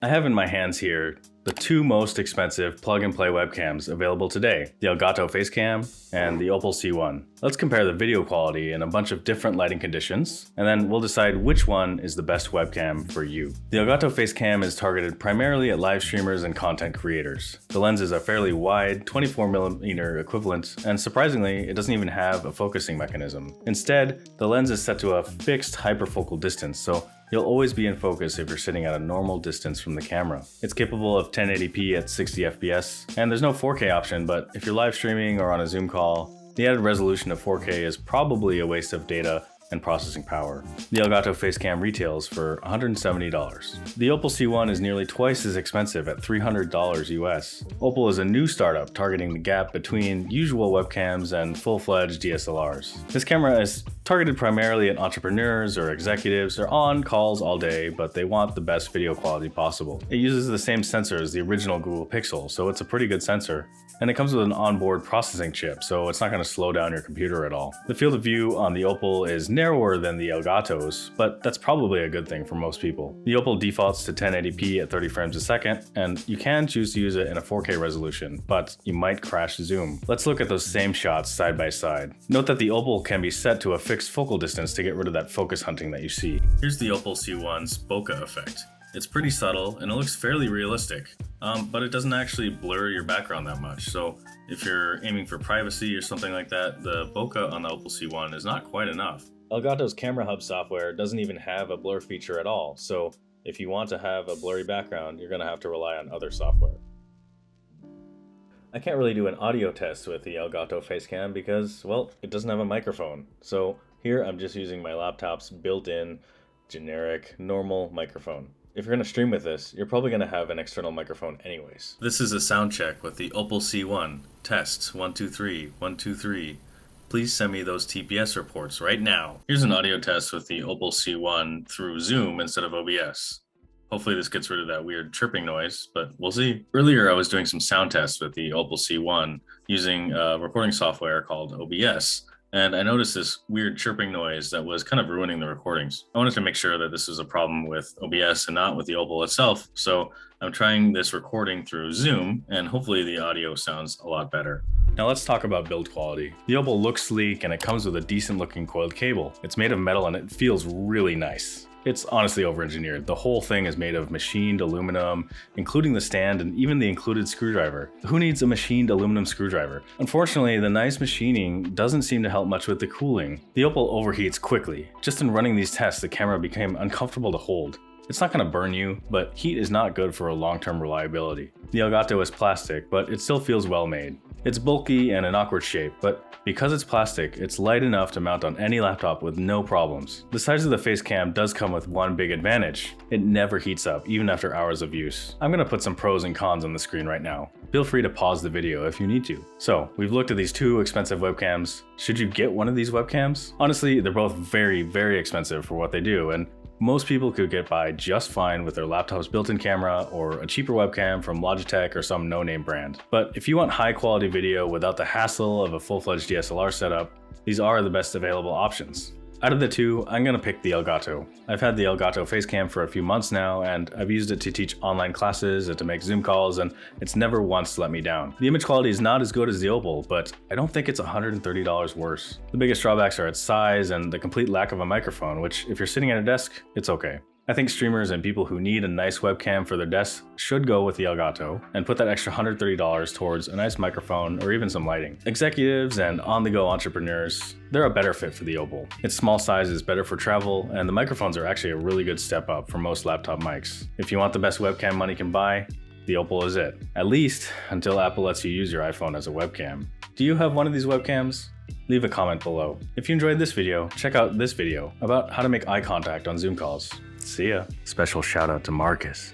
I have in my hands here the two most expensive plug-and-play webcams available today, the Elgato Facecam and the Opal C1. Let's compare the video quality in a bunch of different lighting conditions, and then we'll decide which one is the best webcam for you. The Elgato Facecam is targeted primarily at live streamers and content creators. The lens is a fairly wide 24mm equivalent, and surprisingly, it doesn't even have a focusing mechanism. Instead, the lens is set to a fixed hyperfocal distance, so you'll always be in focus if you're sitting at a normal distance from the camera. It's capable of 1080p at 60 FPS, and there's no 4K option, but if you're live streaming or on a Zoom call, the added resolution of 4K is probably a waste of data and processing power. The Elgato Facecam retails for $170. The Opal C1 is nearly twice as expensive at $300 US. Opal is a new startup targeting the gap between usual webcams and full-fledged DSLRs. This camera is targeted primarily at entrepreneurs or executives. They're on calls all day, but they want the best video quality possible. It uses the same sensor as the original Google Pixel, so it's a pretty good sensor. And it comes with an onboard processing chip, so it's not going to slow down your computer at all. The field of view on the Opal is narrower than the Elgato's, but that's probably a good thing for most people. The Opal defaults to 1080p at 30 frames a second, and you can choose to use it in a 4K resolution, but you might crash zoom. Let's look at those same shots side by side. Note that the Opal can be set to a fixed focal distance to get rid of that focus hunting that you see. Here's the Opal C1's bokeh effect. It's pretty subtle and it looks fairly realistic, but it doesn't actually blur your background that much. So if you're aiming for privacy or something like that, the bokeh on the Opal C1 is not quite enough. Elgato's Camera Hub software doesn't even have a blur feature at all, so if you want to have a blurry background, you're going to have to rely on other software. I can't really do an audio test with the Elgato Facecam because, well, it doesn't have a microphone. So here I'm just using my laptop's built-in, generic, normal microphone. If you're going to stream with this, you're probably going to have an external microphone anyways. This is a sound check with the Opal C1. Tests 1 2 3 1 2 3. Please send me those TPS reports right now. Here's an audio test with the Opal C1 through Zoom instead of OBS. Hopefully this gets rid of that weird chirping noise, but we'll see. Earlier I was doing some sound tests with the Opal C1 using a recording software called OBS. And I noticed this weird chirping noise that was kind of ruining the recordings. I wanted to make sure that this was a problem with OBS and not with the Opal itself. So I'm trying this recording through Zoom, and hopefully the audio sounds a lot better. Now let's talk about build quality. The Opal looks sleek and it comes with a decent looking coiled cable. It's made of metal and it feels really nice. It's honestly over-engineered. The whole thing is made of machined aluminum, including the stand and even the included screwdriver. Who needs a machined aluminum screwdriver? Unfortunately, the nice machining doesn't seem to help much with the cooling. The Opal overheats quickly. Just in running these tests, the camera became uncomfortable to hold. It's not going to burn you, but heat is not good for a long-term reliability. The Elgato is plastic, but it still feels well made. It's bulky and an awkward shape, but because it's plastic, it's light enough to mount on any laptop with no problems. The size of the Facecam does come with one big advantage. It never heats up, even after hours of use. I'm going to put some pros and cons on the screen right now. Feel free to pause the video if you need to. So, we've looked at these two expensive webcams. Should you get one of these webcams? Honestly, they're both very, very expensive for what they do, and most people could get by just fine with their laptop's built-in camera or a cheaper webcam from Logitech or some no-name brand. But if you want high-quality video without the hassle of a full-fledged DSLR setup, these are the best available options. Out of the two, I'm gonna pick the Elgato. I've had the Elgato Facecam for a few months now, and I've used it to teach online classes and to make Zoom calls, and it's never once let me down. The image quality is not as good as the Opal, but I don't think it's $130 worse. The biggest drawbacks are its size and the complete lack of a microphone, which if you're sitting at a desk, it's okay. I think streamers and people who need a nice webcam for their desks should go with the Elgato and put that extra $130 towards a nice microphone or even some lighting. Executives and on-the-go entrepreneurs, they're a better fit for the Opal. Its small size is better for travel, and the microphones are actually a really good step up from most laptop mics. If you want the best webcam money can buy, the Opal is it. At least until Apple lets you use your iPhone as a webcam. Do you have one of these webcams? Leave a comment below. If you enjoyed this video, check out this video about how to make eye contact on Zoom calls. See ya. Special shout out to Marcus.